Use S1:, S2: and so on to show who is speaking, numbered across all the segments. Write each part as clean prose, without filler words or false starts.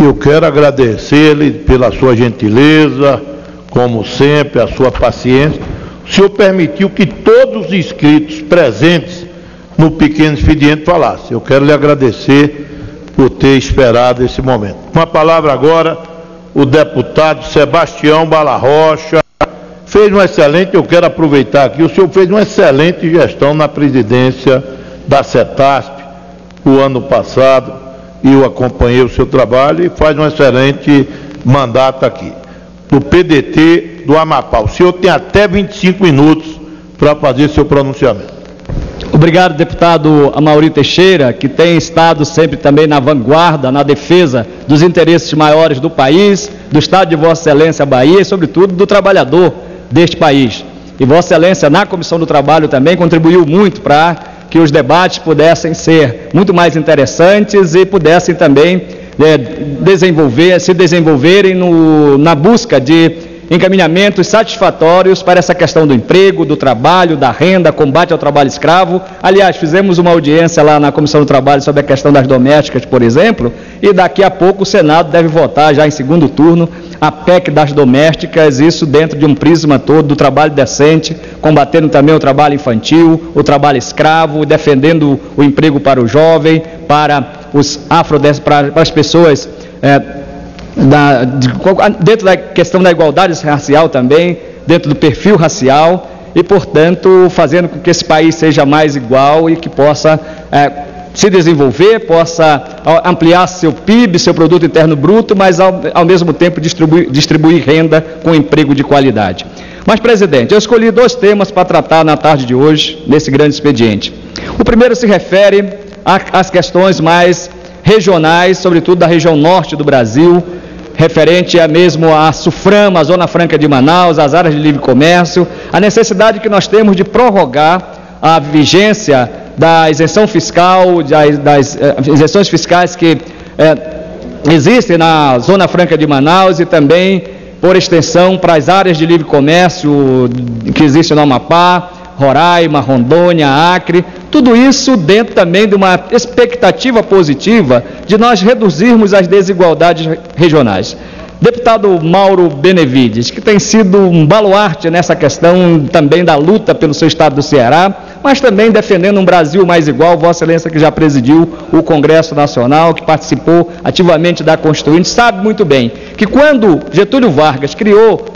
S1: eu quero agradecer-lhe pela sua gentileza, como sempre, a sua paciência. O senhor permitiu que todos os inscritos presentes no pequeno expediente falassem. Eu quero lhe agradecer por ter esperado esse momento. Com a palavra agora, o deputado Sebastião Balarrocha. Fez um excelente, eu quero aproveitar aqui, o senhor fez uma excelente gestão na presidência da CETASP o ano passado, e eu acompanhei o seu trabalho e faz um excelente mandato aqui. Do PDT do Amapá. O senhor tem até 25 minutos para fazer seu pronunciamento.
S2: Obrigado, deputado Amaury Teixeira, que tem estado sempre também na vanguarda, na defesa dos interesses maiores do país, do Estado de Vossa Excelência Bahia e, sobretudo, do trabalhador deste país. E Vossa Excelência, na Comissão do Trabalho, também contribuiu muito para que os debates pudessem ser muito mais interessantes e pudessem também se desenvolverem na busca de encaminhamentos satisfatórios para essa questão do emprego, do trabalho, da renda, combate ao trabalho escravo. Aliás, fizemos uma audiência lá na Comissão do Trabalho sobre a questão das domésticas, por exemplo, e daqui a pouco o Senado deve votar já em segundo turno a PEC das domésticas, isso dentro de um prisma todo do trabalho decente, combatendo também o trabalho infantil, o trabalho escravo, defendendo o emprego para o jovem, para as pessoas dentro da questão da igualdade racial também, dentro do perfil racial e, portanto, fazendo com que esse país seja mais igual e que possa se desenvolver, possa ampliar seu PIB, seu Produto Interno Bruto, mas ao mesmo tempo distribuir renda com emprego de qualidade. Mas, presidente, eu escolhi 2 temas para tratar na tarde de hoje, nesse grande expediente. O primeiro se refere às questões mais regionais, sobretudo da região norte do Brasil, referente mesmo à SUFRAMA, a Zona Franca de Manaus, as áreas de livre comércio, a necessidade que nós temos de prorrogar a vigência da isenção fiscal, das isenções fiscais que existem na Zona Franca de Manaus e também, por extensão, para as áreas de livre comércio que existem no Amapá, Roraima, Rondônia, Acre, tudo isso dentro também de uma expectativa positiva de nós reduzirmos as desigualdades regionais. Deputado Mauro Benevides, que tem sido um baluarte nessa questão também da luta pelo seu estado do Ceará, mas também defendendo um Brasil mais igual, Vossa Excelência que já presidiu o Congresso Nacional, que participou ativamente da Constituinte, sabe muito bem que quando Getúlio Vargas criou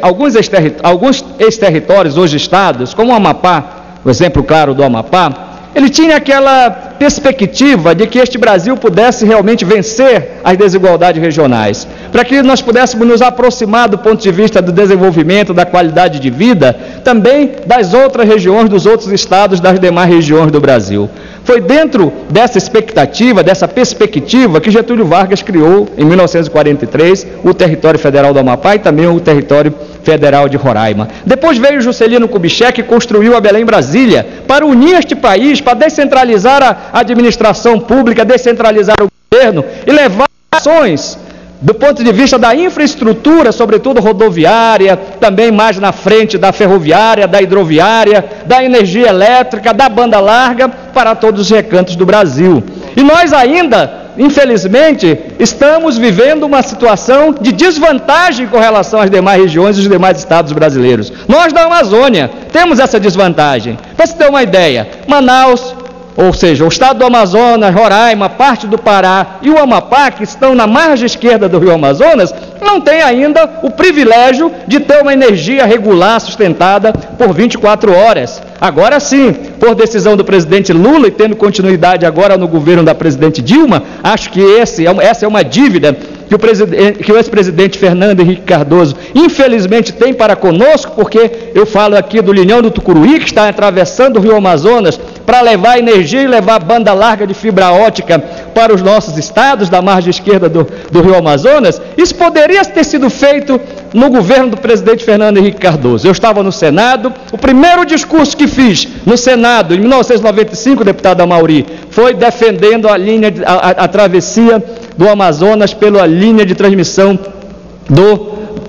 S2: alguns ex-territórios, hoje estados, como o Amapá, o exemplo claro do Amapá, ele tinha aquela perspectiva de que este Brasil pudesse realmente vencer as desigualdades regionais, para que nós pudéssemos nos aproximar do ponto de vista do desenvolvimento, da qualidade de vida, também das outras regiões, dos outros estados, das demais regiões do Brasil. Foi dentro dessa expectativa, dessa perspectiva, que Getúlio Vargas criou, em 1943, o território federal do Amapá e também o território federal de Roraima. Depois veio Juscelino Kubitschek e construiu a Belém-Brasília para unir este país, para descentralizar a administração pública, descentralizar o governo e levar ações do ponto de vista da infraestrutura, sobretudo rodoviária, também mais na frente da ferroviária, da hidroviária, da energia elétrica, da banda larga, para todos os recantos do Brasil. E nós ainda, infelizmente, estamos vivendo uma situação de desvantagem com relação às demais regiões e os demais estados brasileiros. Nós da Amazônia temos essa desvantagem. Para você ter uma ideia, Manaus, ou seja, o estado do Amazonas, Roraima, parte do Pará e o Amapá, que estão na margem esquerda do Rio Amazonas, não tem ainda o privilégio de ter uma energia regular, sustentada por 24 horas. Agora sim, por decisão do presidente Lula e tendo continuidade agora no governo da presidente Dilma, acho que essa é uma dívida que o ex-presidente Fernando Henrique Cardoso infelizmente tem para conosco, porque eu falo aqui do Linhão do Tucuruí, que está atravessando o Rio Amazonas para levar energia e levar banda larga de fibra ótica para os nossos estados da margem esquerda do Rio Amazonas. Isso poderia ter sido feito no governo do presidente Fernando Henrique Cardoso. Eu estava no Senado, o primeiro discurso que fiz no Senado, em 1995, deputado Amaury, foi defendendo a travessia do Amazonas pela linha de transmissão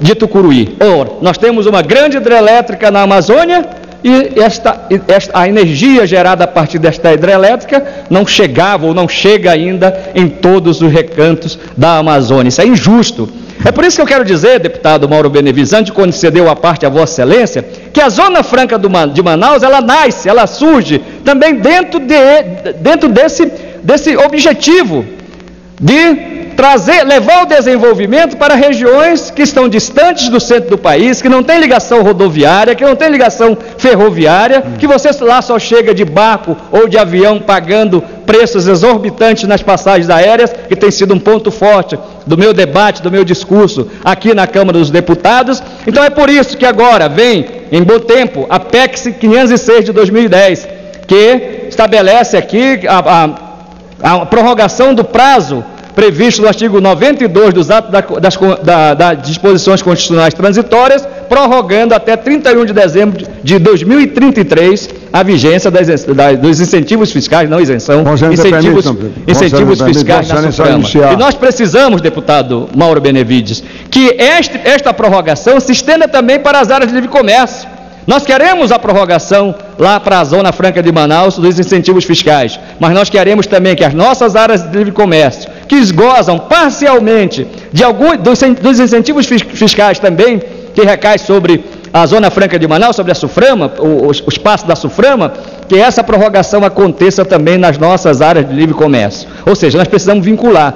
S2: de Tucuruí. Ora, nós temos uma grande hidrelétrica na Amazônia e a energia gerada a partir desta hidrelétrica não chegava ou não chega ainda em todos os recantos da Amazônia. Isso é injusto. É por isso que eu quero dizer, deputado Mauro Benevides, antes de conceder a parte a Vossa Excelência, que a Zona Franca de Manaus, ela nasce, ela surge também dentro desse objetivo de levar o desenvolvimento para regiões que estão distantes do centro do país, que não tem ligação rodoviária, que não tem ligação ferroviária, que você lá só chega de barco ou de avião pagando preços exorbitantes nas passagens aéreas, que tem sido um ponto forte do meu debate, do meu discurso aqui na Câmara dos Deputados. Então é por isso que agora vem, em bom tempo, a PEC 506 de 2010, que estabelece aqui a prorrogação do prazo previsto no artigo 92 dos atos das disposições constitucionais transitórias, prorrogando até 31 de dezembro de 2033 a vigência dos incentivos fiscais, não isenção, incentivos fiscais na Suprema. E nós precisamos, deputado Mauro Benevides, que esta prorrogação se estenda também para as áreas de livre comércio. Nós queremos a prorrogação lá para a Zona Franca de Manaus dos incentivos fiscais, mas nós queremos também que as nossas áreas de livre comércio, que gozam parcialmente dos incentivos fiscais também, que recai sobre a Zona Franca de Manaus, sobre a Suframa, o espaço da Suframa, que essa prorrogação aconteça também nas nossas áreas de livre comércio. Ou seja, nós precisamos vincular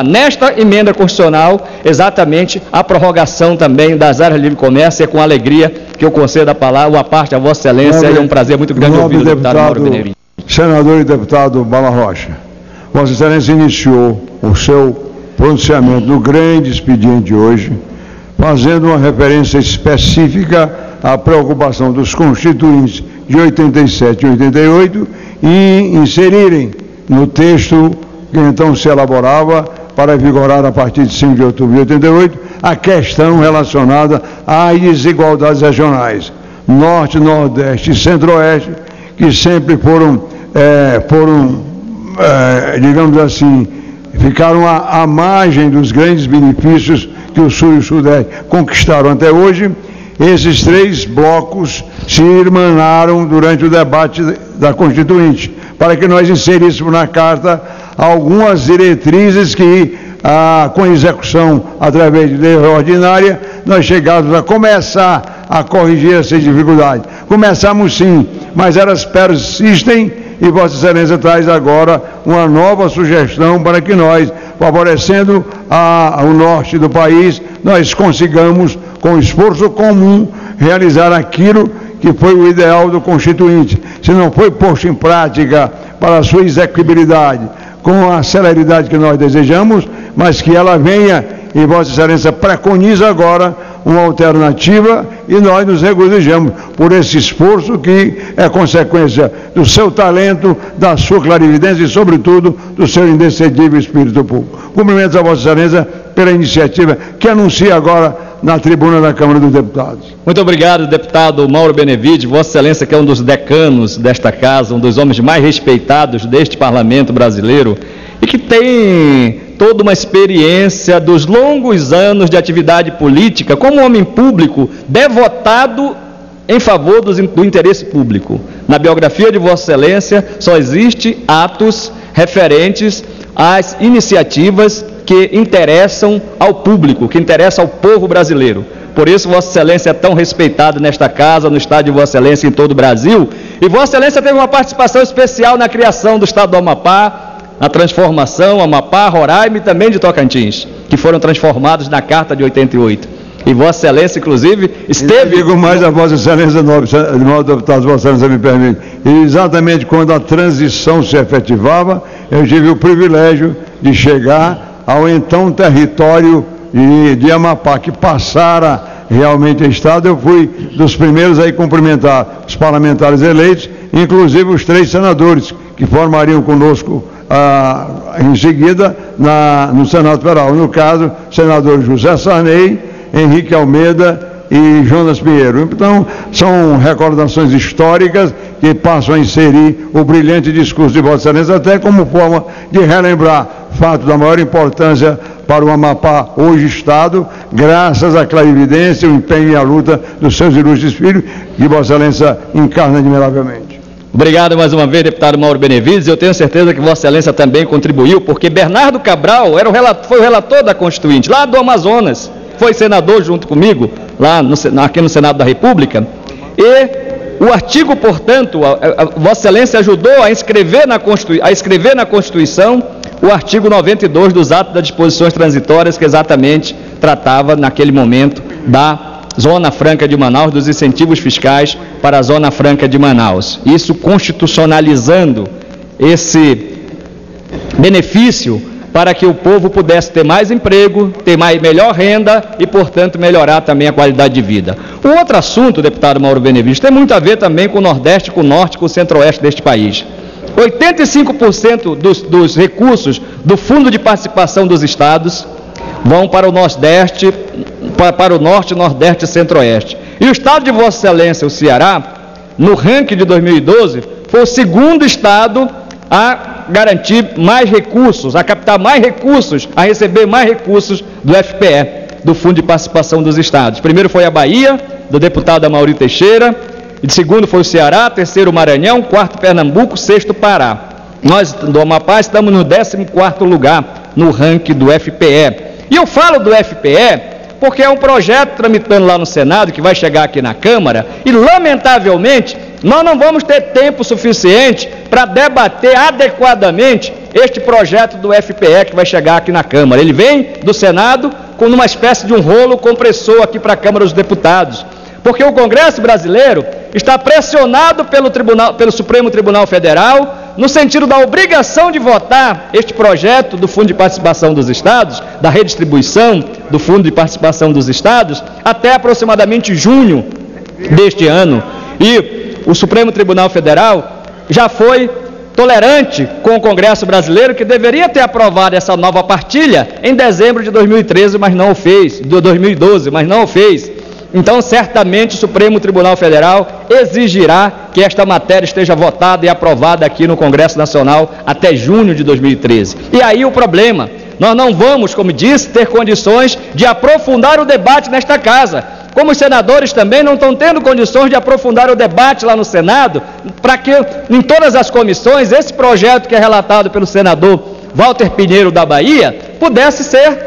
S2: nesta emenda constitucional exatamente a prorrogação também das áreas de livre comércio, e é com alegria que eu concedo a palavra, a parte a Vossa Excelência, e é um prazer muito grande ouvir o deputado Mauro Benevides.
S3: Senador e deputado Bala Rocha, Vossa Excelência iniciou o seu pronunciamento no grande expediente de hoje, fazendo uma referência específica à preocupação dos constituintes de 87 e 88 e inserirem no texto que então se elaborava para vigorar a partir de 5 de outubro de 88 a questão relacionada às desigualdades regionais, Norte, Nordeste e Centro-Oeste, que sempre digamos assim, ficaram à margem dos grandes benefícios que o Sul e o Sudeste conquistaram até hoje. Esses três blocos se irmanaram durante o debate da Constituinte, para que nós inseríssemos na Carta algumas diretrizes que, com execução através de lei ordinária, nós chegávamos a começar a corrigir essas dificuldades. Começamos sim, mas elas persistem, e Vossa Excelência traz agora uma nova sugestão para que nós, favorecendo o norte do país, nós consigamos, com esforço comum, realizar aquilo que foi o ideal do Constituinte. Se não foi posto em prática para a sua execuibilidade, com a celeridade que nós desejamos, mas que ela venha, e Vossa Excelência preconiza agora uma alternativa, e nós nos regozijamos por esse esforço que é consequência do seu talento, da sua clarividência e, sobretudo, do seu indecedível espírito público. Cumprimentos a Vossa Excelência pela iniciativa que anuncia agora na tribuna da Câmara dos Deputados.
S2: Muito obrigado, deputado Mauro Benevides, Vossa Excelência, que é um dos decanos desta casa, um dos homens mais respeitados deste parlamento brasileiro, e que tem toda uma experiência dos longos anos de atividade política como homem público devotado em favor do interesse público. Na biografia de Vossa Excelência só existe atos referentes às iniciativas que interessam ao público, que interessam ao povo brasileiro. Por isso Vossa Excelência é tão respeitado nesta casa, no Estado de Vossa Excelência, em todo o Brasil. E Vossa Excelência teve uma participação especial na criação do Estado do Amapá, na transformação Amapá, Roraima e também de Tocantins, que foram transformados na Carta de 88. E Vossa Excelência, inclusive, esteve...
S3: Digo mais a Vossa Excelência, nobre deputado, Vossa Excelência me permite. E exatamente quando a transição se efetivava, eu tive o privilégio de chegar ao então território de Amapá, que passara realmente a Estado. Eu fui dos primeiros a cumprimentar os parlamentares eleitos, inclusive os 3 senadores que formariam conosco em seguida no Senado Federal. No caso, senador José Sarney, Henrique Almeida e Jonas Pinheiro. Então, são recordações históricas que passam a inserir o brilhante discurso de Vossa Excelência, até como forma de relembrar fato da maior importância para o Amapá, hoje Estado, graças à clarividência, o empenho e a luta dos seus ilustres filhos, que Vossa Excelência encarna admiravelmente.
S2: Obrigado mais uma vez, deputado Mauro Benevides. Eu tenho certeza que Vossa Excelência também contribuiu, porque Bernardo Cabral foi o relator da Constituinte, lá do Amazonas, foi senador junto comigo, aqui no Senado da República, e o artigo, portanto, Vossa Excelência ajudou a escrever na Constituição o artigo 92 dos atos das disposições transitórias, que exatamente tratava, naquele momento, da Zona Franca de Manaus, dos incentivos fiscais para a Zona Franca de Manaus. Isso constitucionalizando esse benefício para que o povo pudesse ter mais emprego, ter melhor renda e, portanto, melhorar também a qualidade de vida. O outro assunto, deputado Mauro Benevides, tem muito a ver também com o Nordeste, com o Norte, com o Centro-Oeste deste país. 85% dos recursos do Fundo de Participação dos Estados vão para o Nordeste, para o Norte, Nordeste e Centro-Oeste. E o Estado de Vossa Excelência, o Ceará, no ranking de 2012, foi o segundo Estado a garantir mais recursos, a captar mais recursos, a receber mais recursos do FPE, do Fundo de Participação dos Estados. Primeiro foi a Bahia, do deputado Amaury Teixeira, e segundo foi o Ceará, terceiro o Maranhão, quarto Pernambuco, sexto Pará. Nós, do Amapá, estamos no 14º lugar no ranking do FPE. E eu falo do FPE porque é um projeto tramitando lá no Senado, que vai chegar aqui na Câmara, e lamentavelmente nós não vamos ter tempo suficiente para debater adequadamente este projeto do FPE que vai chegar aqui na Câmara. Ele vem do Senado com uma espécie de um rolo compressor aqui para a Câmara dos Deputados, porque o Congresso brasileiro está pressionado pelo Supremo Tribunal Federal no sentido da obrigação de votar este projeto do Fundo de Participação dos Estados, da redistribuição do Fundo de Participação dos Estados, até aproximadamente junho deste ano. E o Supremo Tribunal Federal já foi tolerante com o Congresso brasileiro, que deveria ter aprovado essa nova partilha em dezembro de 2013, mas não o fez, de 2012, mas não o fez. Então, certamente, o Supremo Tribunal Federal exigirá que esta matéria esteja votada e aprovada aqui no Congresso Nacional até junho de 2013. E aí o problema, nós não vamos, como disse, ter condições de aprofundar o debate nesta casa. Como os senadores também não estão tendo condições de aprofundar o debate lá no Senado, para que em todas as comissões esse projeto que é relatado pelo senador Walter Pinheiro da Bahia pudesse ser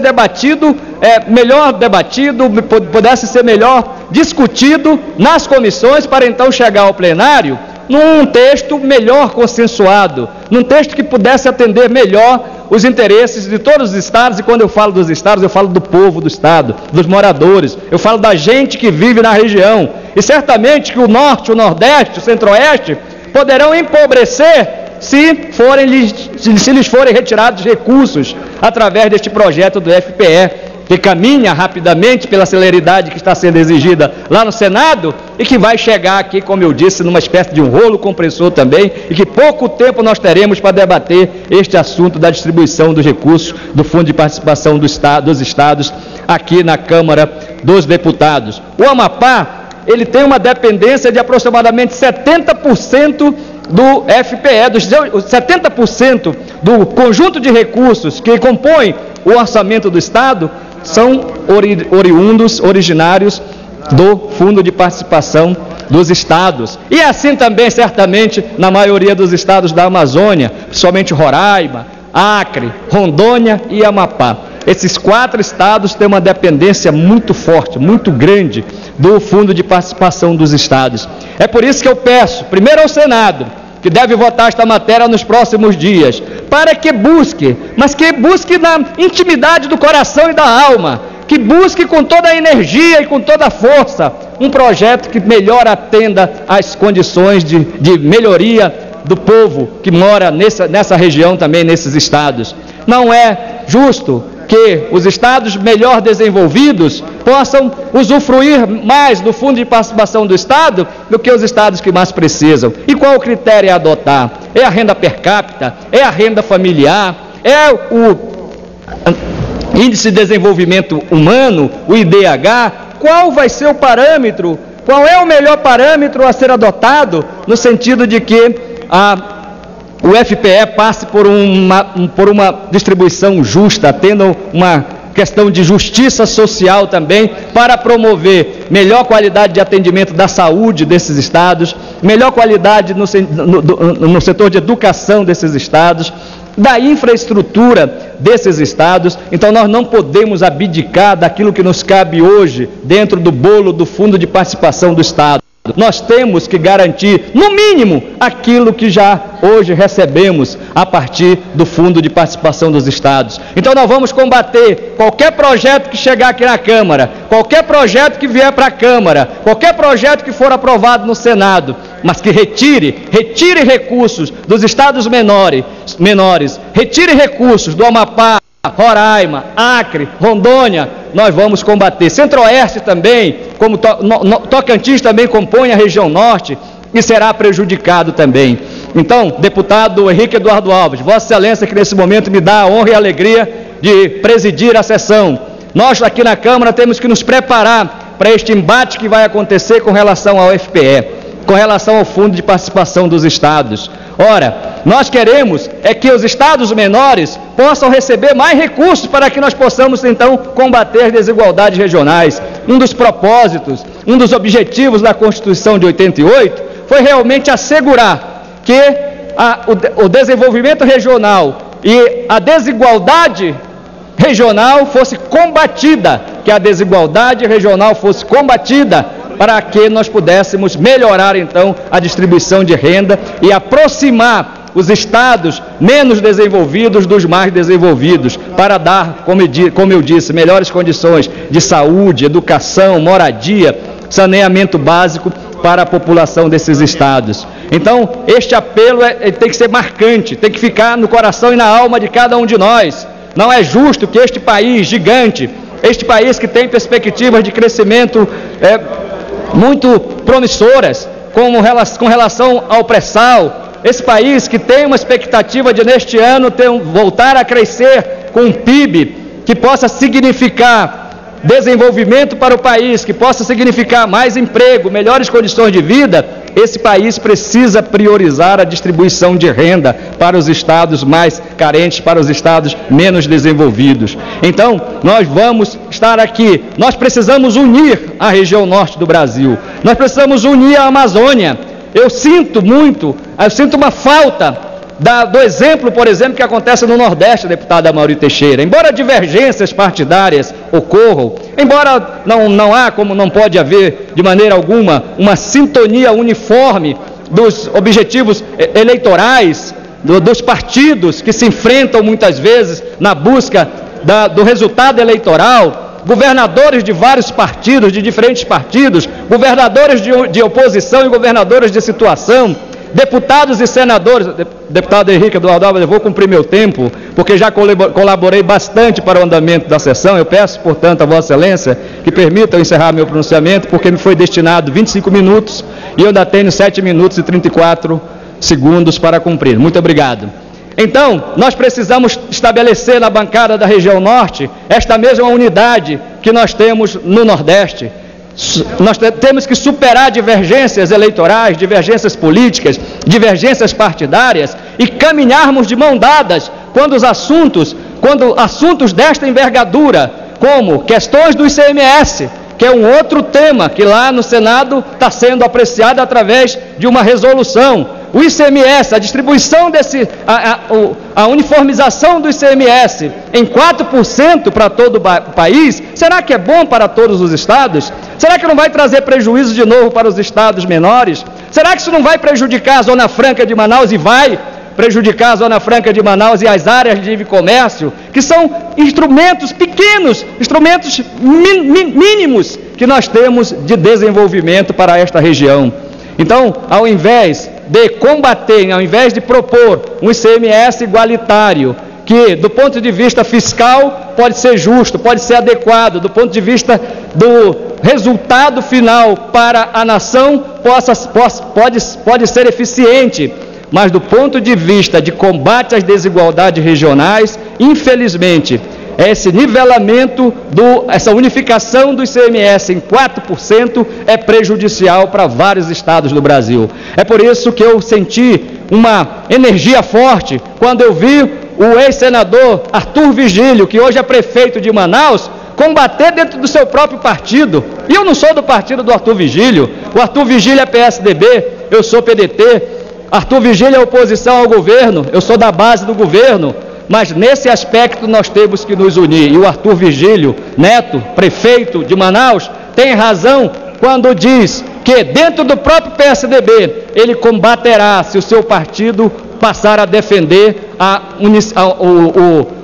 S2: debatido, melhor debatido, pudesse ser melhor discutido nas comissões, para então chegar ao plenário num texto melhor consensuado, num texto que pudesse atender melhor os interesses de todos os estados. E quando eu falo dos estados, eu falo do povo do estado, dos moradores, eu falo da gente que vive na região. E certamente que o Norte, o Nordeste, o Centro-Oeste poderão empobrecer se lhes forem retirados recursos através deste projeto do FPE, que caminha rapidamente pela celeridade que está sendo exigida lá no Senado e que vai chegar aqui, como eu disse, numa espécie de um rolo compressor também, e que pouco tempo nós teremos para debater este assunto da distribuição dos recursos do Fundo de Participação dos Estados aqui na Câmara dos Deputados. O Amapá, ele tem uma dependência de aproximadamente 70% do FPE, dos 70% do conjunto de recursos que compõem o orçamento do Estado são originários do Fundo de Participação dos Estados. E assim também, certamente, na maioria dos estados da Amazônia, principalmente Roraima, Acre, Rondônia e Amapá. Esses 4 estados têm uma dependência muito forte, muito grande do Fundo de Participação dos Estados. É por isso que eu peço, primeiro ao Senado, que deve votar esta matéria nos próximos dias, para que busque, mas que busque na intimidade do coração e da alma, que busque com toda a energia e com toda a força um projeto que melhor atenda às condições de melhoria do povo que mora nessa região também, nesses estados. Não é justo que os estados melhor desenvolvidos possam usufruir mais do Fundo de Participação do Estado do que os estados que mais precisam. E qual o critério a adotar? É a renda per capita? É a renda familiar? É o Índice de Desenvolvimento Humano, o IDH? Qual vai ser o parâmetro? Qual é o melhor parâmetro a ser adotado no sentido de que o FPE passe por uma distribuição justa, tendo uma questão de justiça social também, para promover melhor qualidade de atendimento da saúde desses estados, melhor qualidade no setor de educação desses estados, da infraestrutura desses estados. Então nós não podemos abdicar daquilo que nos cabe hoje dentro do bolo do Fundo de Participação do Estado. Nós temos que garantir, no mínimo, aquilo que já hoje recebemos a partir do Fundo de Participação dos Estados. Então nós vamos combater qualquer projeto que chegar aqui na Câmara, qualquer projeto que vier para a Câmara, qualquer projeto que for aprovado no Senado, mas que retire recursos dos estados menores, retire recursos do Amapá, Roraima, Acre, Rondônia. Nós vamos combater. Centro-Oeste também, como Tocantins também compõe a região Norte, e será prejudicado também. Então, deputado Henrique Eduardo Alves, Vossa Excelência, que nesse momento me dá a honra e a alegria de presidir a sessão, nós aqui na Câmara temos que nos preparar para este embate que vai acontecer com relação ao FPE, com relação ao Fundo de Participação dos Estados. Ora, nós queremos é que os estados menores possam receber mais recursos para que nós possamos, então, combater as desigualdades regionais. Um dos propósitos, um dos objetivos da Constituição de 88 foi realmente assegurar que o desenvolvimento regional e a desigualdade regional fosse combatida, para que nós pudéssemos melhorar, então, a distribuição de renda e aproximar os estados menos desenvolvidos dos mais desenvolvidos, para dar, como eu disse, melhores condições de saúde, educação, moradia, saneamento básico para a população desses estados. Então, este apelo tem que ser marcante, tem que ficar no coração e na alma de cada um de nós. Não é justo que este país gigante, este país que tem perspectivas de crescimento muito promissoras, com relação ao pré-sal, esse país que tem uma expectativa de neste ano voltar a crescer com um PIB que possa significar desenvolvimento para o país, que possa significar mais emprego, melhores condições de vida, esse país precisa priorizar a distribuição de renda para os estados mais carentes, para os estados menos desenvolvidos. Então, nós vamos estar aqui, nós precisamos unir a região norte do Brasil, nós precisamos unir a Amazônia. Eu sinto uma falta do exemplo, por exemplo, que acontece no Nordeste, deputado Amaury Teixeira. Embora divergências partidárias ocorram, embora não pode haver de maneira alguma uma sintonia uniforme dos objetivos eleitorais, dos partidos que se enfrentam muitas vezes na busca do resultado eleitoral, governadores de vários partidos, de diferentes partidos, governadores de oposição e governadores de situação, deputados e senadores. Deputado Henrique Eduardo Alves, eu vou cumprir meu tempo, porque já colaborei bastante para o andamento da sessão. Eu peço, portanto, a Vossa Excelência que permitam encerrar meu pronunciamento, porque me foi destinado 25 minutos e eu ainda tenho 7 minutos e 34 segundos para cumprir. Muito obrigado. Então, nós precisamos estabelecer na bancada da região norte esta mesma unidade que nós temos no Nordeste. Nós temos que superar divergências eleitorais, divergências políticas, divergências partidárias e caminharmos de mão dadas quando assuntos desta envergadura, como questões do ICMS, que é um outro tema que lá no Senado está sendo apreciado através de uma resolução. O ICMS, a distribuição a uniformização do ICMS em 4% para todo o país, será que é bom para todos os estados? Será que não vai trazer prejuízo de novo para os estados menores? Será que isso não vai prejudicar a Zona Franca de Manaus? E vai prejudicar a Zona Franca de Manaus e as áreas de livre comércio, que são instrumentos pequenos, instrumentos mínimos que nós temos de desenvolvimento para esta região. Então, ao invés de propor um ICMS igualitário, que do ponto de vista fiscal pode ser justo, pode ser adequado, do ponto de vista do resultado final para a nação pode ser eficiente, mas do ponto de vista de combate às desigualdades regionais, infelizmente, esse nivelamento, essa unificação do ICMS em 4% é prejudicial para vários estados do Brasil. É por isso que eu senti uma energia forte quando eu vi o ex-senador Arthur Vigílio, que hoje é prefeito de Manaus, combater dentro do seu próprio partido. E eu não sou do partido do Arthur Vigílio. O Arthur Vigílio é PSDB, eu sou PDT. Arthur Vigílio é oposição ao governo, eu sou da base do governo. Mas nesse aspecto nós temos que nos unir. E o Arthur Vigílio Neto, prefeito de Manaus, tem razão quando diz que dentro do próprio PSDB ele combaterá se o seu partido passar a defender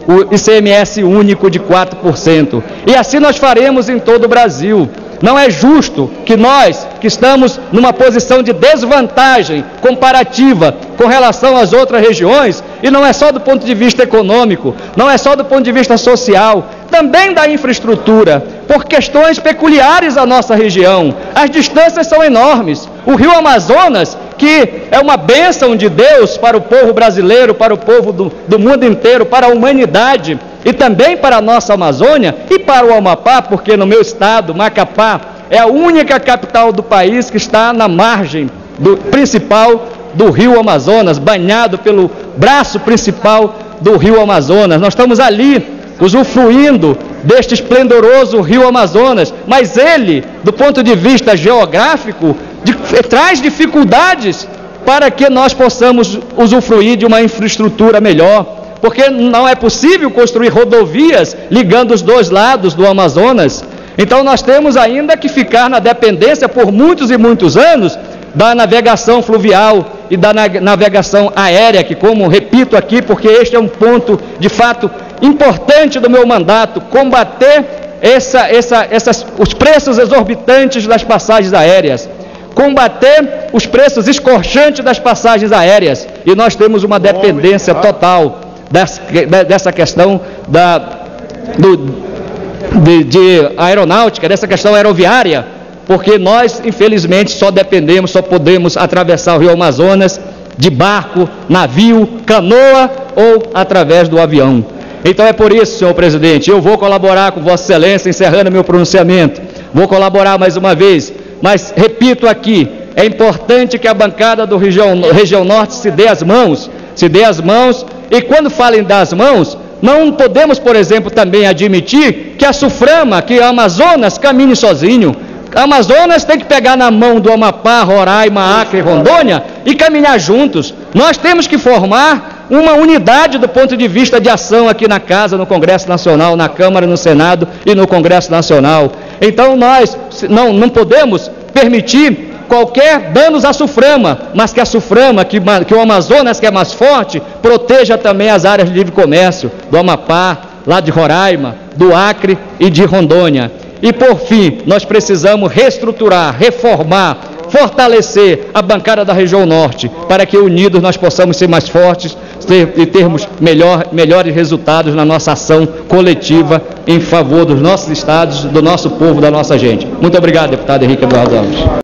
S2: o ICMS único de 4%. E assim nós faremos em todo o Brasil. Não é justo que nós, que estamos numa posição de desvantagem comparativa com relação às outras regiões, e não é só do ponto de vista econômico, não é só do ponto de vista social, também da infraestrutura, por questões peculiares à nossa região. As distâncias são enormes. O Rio Amazonas, que é uma bênção de Deus para o povo brasileiro, para o povo do mundo inteiro, para a humanidade, e também para a nossa Amazônia e para o Amapá, porque no meu estado, Macapá, é a única capital do país que está na margem principal do Rio Amazonas, banhado pelo braço principal do Rio Amazonas. Nós estamos ali usufruindo deste esplendoroso Rio Amazonas, mas ele, do ponto de vista geográfico, traz dificuldades para que nós possamos usufruir de uma infraestrutura melhor, porque não é possível construir rodovias ligando os dois lados do Amazonas. Então nós temos ainda que ficar na dependência por muitos e muitos anos da navegação fluvial e da navegação aérea, que, como repito aqui, porque este é um ponto de fato importante do meu mandato, combater os preços exorbitantes das passagens aéreas, combater os preços escorchantes das passagens aéreas, e nós temos uma dependência total dessa questão de aeronáutica, dessa questão aeroviária, porque nós, infelizmente, só podemos atravessar o Rio Amazonas de barco, navio, canoa ou através do avião. Então é por isso, senhor presidente, eu vou colaborar com Vossa Excelência, encerrando meu pronunciamento, vou colaborar mais uma vez, mas repito aqui, é importante que a bancada do Região Norte se dê as mãos, e quando falem das mãos, não podemos, por exemplo, também admitir que a Suframa, que a Amazonas caminhe sozinho. A Amazonas tem que pegar na mão do Amapá, Roraima, Acre e Rondônia e caminhar juntos. Nós temos que formar uma unidade do ponto de vista de ação aqui na Casa, no Congresso Nacional, na Câmara, no Senado e no Congresso Nacional. Então nós não podemos permitir qualquer danos à Suframa, mas que a Suframa, que o Amazonas, que é mais forte, proteja também as áreas de livre comércio do Amapá, lá de Roraima, do Acre e de Rondônia. E por fim, nós precisamos reestruturar, reformar, fortalecer a bancada da Região Norte, para que unidos nós possamos ser mais fortes e termos melhores resultados na nossa ação coletiva em favor dos nossos estados, do nosso povo, da nossa gente. Muito obrigado, deputado Henrique Eduardo Alves.